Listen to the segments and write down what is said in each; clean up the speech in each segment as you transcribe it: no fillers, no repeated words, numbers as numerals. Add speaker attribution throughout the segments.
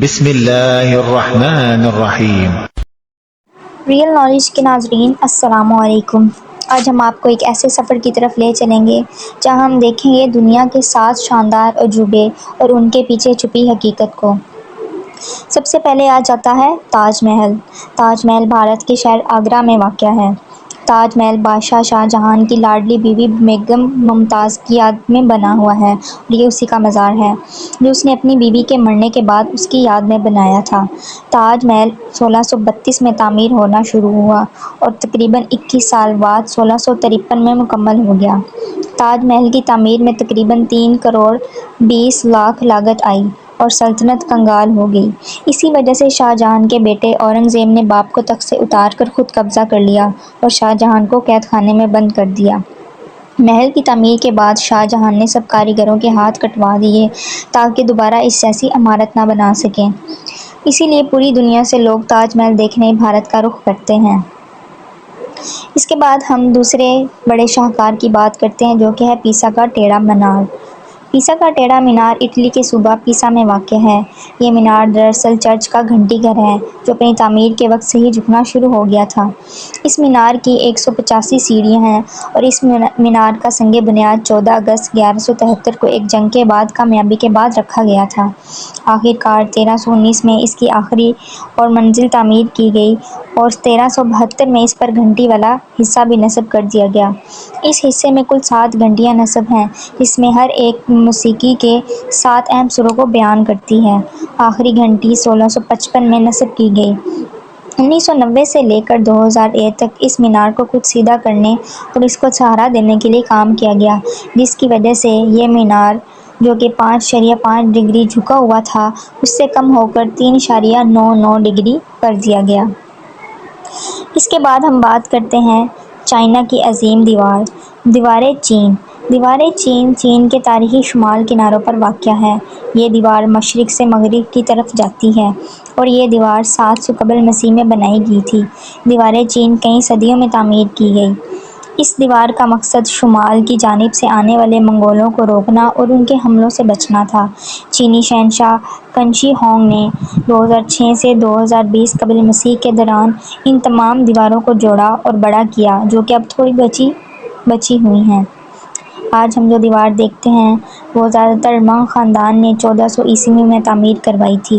Speaker 1: بسم اللہ الرحمن الرحیم۔
Speaker 2: ریئل نالج کے ناظرین السلام علیکم۔ آج ہم آپ کو ایک ایسے سفر کی طرف لے چلیں گے جہاں ہم دیکھیں گے دنیا کے 7 شاندار عجوبے اور ان کے پیچھے چھپی حقیقت کو۔ سب سے پہلے آ جاتا ہے تاج محل۔ تاج محل بھارت کے شہر آگرہ میں واقع ہے۔ تاج محل بادشاہ شاہ جہاں کی لاڈلی بیوی بیگم ممتاز کی یاد میں بنا ہوا ہے اور یہ اسی کا مزار ہے جو اس نے اپنی بیوی کے مرنے کے بعد اس کی یاد میں بنایا تھا۔ تاج محل 1632 میں تعمیر ہونا شروع ہوا اور تقریباً 21 سال بعد 1653 میں مکمل ہو گیا۔ تاج محل کی تعمیر میں تقریباً 3 کروڑ 20 لاکھ لاگت آئی اور سلطنت کنگال ہو گئی۔ اسی وجہ سے شاہ جہاں کے بیٹے اورنگ زیب نے باپ کو تخت سے اتار کر خود قبضہ کر لیا اور شاہ جہاں کو قید خانے میں بند کر دیا۔ محل کی تعمیر کے بعد شاہ جہاں نے سب کاریگروں کے ہاتھ کٹوا دیے تاکہ دوبارہ اس جیسی عمارت نہ بنا سکیں۔ اسی لیے پوری دنیا سے لوگ تاج محل دیکھنے بھارت کا رخ کرتے ہیں۔ اس کے بعد ہم دوسرے بڑے شاہکار کی بات کرتے ہیں جو کہ ہے پیسا کا ٹیڑھا مینار۔ پیسا کا ٹیڑھا مینار اٹلی کے صوبہ پیسا میں واقع ہے۔ یہ مینار دراصل چرچ کا گھنٹی گھر ہے جو اپنی تعمیر کے وقت سے ہی جھکنا شروع ہو گیا تھا۔ اس مینار کی 185 سیڑھیاں ہیں اور اس مینار کا سنگ بنیاد 14 اگست 1173 کو ایک جنگ کے بعد کامیابی کے بعد رکھا گیا تھا۔ آخر کار 1319 میں اس کی آخری اور منزل تعمیر کی گئی اور 1372 میں اس پر گھنٹی والا حصہ بھی نصب کر دیا گیا۔ اس حصے میں کل 7 گھنٹیاں نصب ہیں جس میں ہر ایک موسیقی کے 7 اہم سروں کو بیان کرتی ہے۔ آخری گھنٹی 1655 میں نصب کی گئی۔ 1990 سے لے کر 2001 تک اس مینار کو خود سیدھا کرنے اور اس کو سہارا دینے کے لیے کام کیا گیا جس کی وجہ سے یہ مینار جو کہ 5.5 ڈگری جھکا ہوا تھا اس سے کم ہو کر 3.99 ڈگری کر دیا گیا۔ اس کے بعد ہم بات کرتے ہیں چائنا کی عظیم دیوار، دیوار چین۔ دیوار چین چین کے تاریخی شمال کناروں پر واقع ہے۔ یہ دیوار مشرق سے مغرب کی طرف جاتی ہے اور یہ دیوار 700 قبل مسیح میں بنائی گئی تھی۔ دیوار چین کئی صدیوں میں تعمیر کی گئی۔ اس دیوار کا مقصد شمال کی جانب سے آنے والے منگولوں کو روکنا اور ان کے حملوں سے بچنا تھا۔ چینی شہنشاہ کنشی ہونگ نے 2006 سے 2020 قبل مسیح کے دوران ان تمام دیواروں کو جوڑا اور بڑا کیا جو کہ اب تھوڑی بچی ہوئی ہیں۔ آج ہم جو دیوار دیکھتے ہیں وہ زیادہ تر منگ خاندان نے 1400 میں تعمیر کروائی تھی۔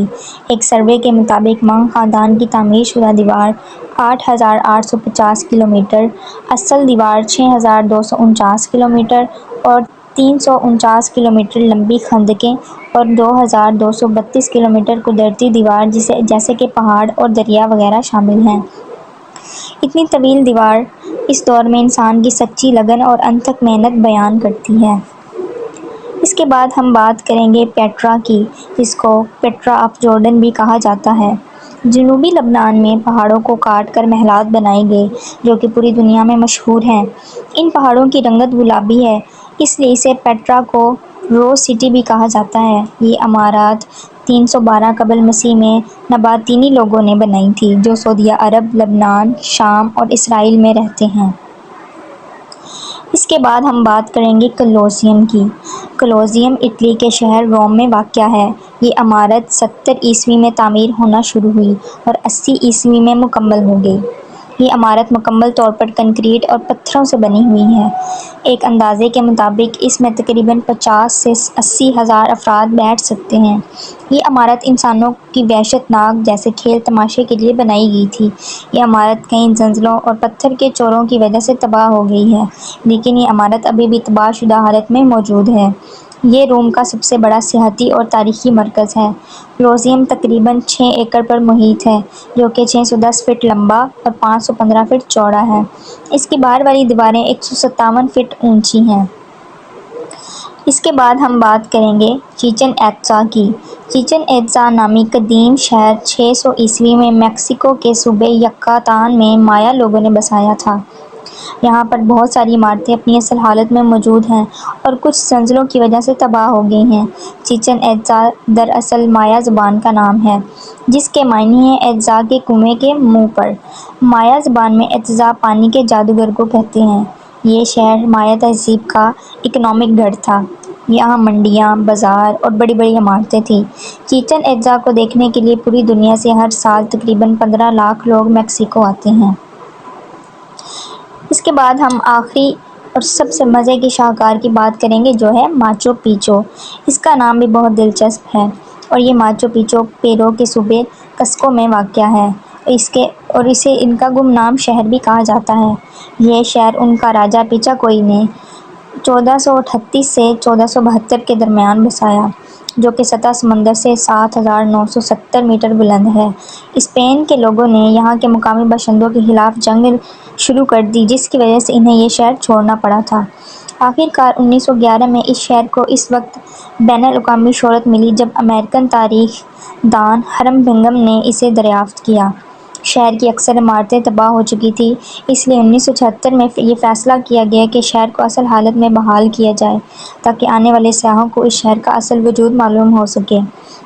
Speaker 2: ایک سروے کے مطابق منگ خاندان کی تعمیر شدہ دیوار 8,850 کلومیٹر، اصل دیوار 6,249 کلومیٹر اور 349 کلومیٹر لمبی خندقیں اور 2,232 کلومیٹر قدرتی دیوار جیسے کہ پہاڑ اور دریا وغیرہ شامل ہیں۔ اتنی طویل دیوار اس دور میں انسان کی سچی لگن اور انتھک محنت بیان کرتی ہے۔ اس کے بعد ہم بات کریں گے پیٹرا کی جس کو پیٹرا آف جارڈن بھی کہا جاتا ہے۔ جنوبی لبنان میں پہاڑوں کو کاٹ کر محلات بنائے گئے جو کہ پوری دنیا میں مشہور ہیں۔ ان پہاڑوں کی رنگت گلابی ہے اس لیے اسے پیٹرا کو روز سٹی بھی کہا جاتا ہے۔ یہ عمارات 312 قبل مسیح میں نباتینی لوگوں نے بنائی تھی جو سعودیہ عرب، لبنان، شام اور اسرائیل میں رہتے ہیں۔ اس کے بعد ہم بات کریں گے کولوسیئم کی۔ کولوسیئم اٹلی کے شہر روم میں واقع ہے۔ یہ عمارت 70 میں تعمیر ہونا شروع ہوئی اور 80 میں مکمل ہو گئی۔ یہ عمارت مکمل طور پر کنکریٹ اور پتھروں سے بنی ہوئی ہے۔ ایک اندازے کے مطابق اس میں تقریباً 50 سے 80 ہزار افراد بیٹھ سکتے ہیں۔ یہ عمارت انسانوں کی وحشت ناک جیسے کھیل تماشے کے لیے بنائی گئی تھی۔ یہ عمارت کئی زلزلوں اور پتھر کے چوروں کی وجہ سے تباہ ہو گئی ہے لیکن یہ عمارت ابھی بھی تباہ شدہ حالت میں موجود ہے۔ یہ روم کا سب سے بڑا سیاحتی اور تاریخی مرکز ہے۔ کولوسیئم تقریباً 6 ایکڑ پر محیط ہے جو کہ 610 فٹ لمبا اور 515 فٹ چوڑا ہے۔ اس کی باہر والی دیواریں 157 فٹ اونچی ہیں۔ اس کے بعد ہم بات کریں گے چیچن ایٹزا کی۔ چیچن ایٹزا نامی قدیم شہر 600 میں میکسیکو کے صوبے یکاتان میں مایا لوگوں نے بسایا تھا۔ یہاں پر بہت ساری عمارتیں اپنی اصل حالت میں موجود ہیں اور کچھ زلزلوں کی وجہ سے تباہ ہو گئی ہیں۔ چیچن ایٹزا دراصل مایا زبان کا نام ہے جس کے معنی ہے ایٹزا کے کنویں کے منہ پر۔ مایا زبان میں ایٹزا پانی کے جادوگر کو کہتے ہیں۔ یہ شہر مایا تہذیب کا اکنامک گڑھ تھا۔ یہاں منڈیاں، بازار اور بڑی بڑی عمارتیں تھیں۔ چیچن اٹزا کو دیکھنے کے لیے پوری دنیا سے ہر سال تقریباً 15 لاکھ لوگ میکسیکو آتے ہیں۔ اس کے بعد ہم آخری اور سب سے مزے کی شاہکار کی بات کریں گے جو ہے ماچو پیچو۔ اس کا نام بھی بہت دلچسپ ہے اور یہ ماچو پیچو پیرو کے صوبے کسکو میں واقع ہے اور اسے ان کا گمنام شہر بھی کہا جاتا ہے۔ یہ شہر ان کا راجا پیچاکوئی نے 1438 سے 1472 کے درمیان بسایا، جو کہ سطح سمندر سے 7970 میٹر بلند ہے۔ اسپین کے لوگوں نے یہاں کے مقامی باشندوں کے خلاف جنگ شروع کر دی، جس کی وجہ سے انہیں یہ شہر چھوڑنا پڑا تھا۔ آخرکار 1911 میں اس شہر کو اس وقت بین الاقوامی شہرت ملی جب امریکن تاریخ دان ہرم بنگم نے اسے دریافت کیا۔ شہر کی اکثر عمارتیں تباہ ہو چکی تھیں، اس لیے 1976 میں یہ فیصلہ کیا گیا کہ شہر کو اصل حالت میں بحال کیا جائے تاکہ آنے والے سیاحوں کو اس شہر کا اصل وجود معلوم ہو سکے۔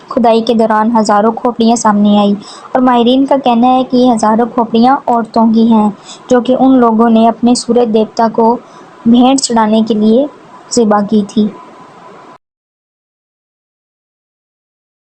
Speaker 2: کھدائی کے دوران ہزاروں کھوپڑیاں سامنے آئیں اور ماہرین کا کہنا ہے کہ یہ ہزاروں کھوپڑیاں عورتوں کی ہیں، جو کہ ان لوگوں نے اپنے سورج دیوتا کو بھیٹ چڑھانے کے لیے ذبح کی تھی۔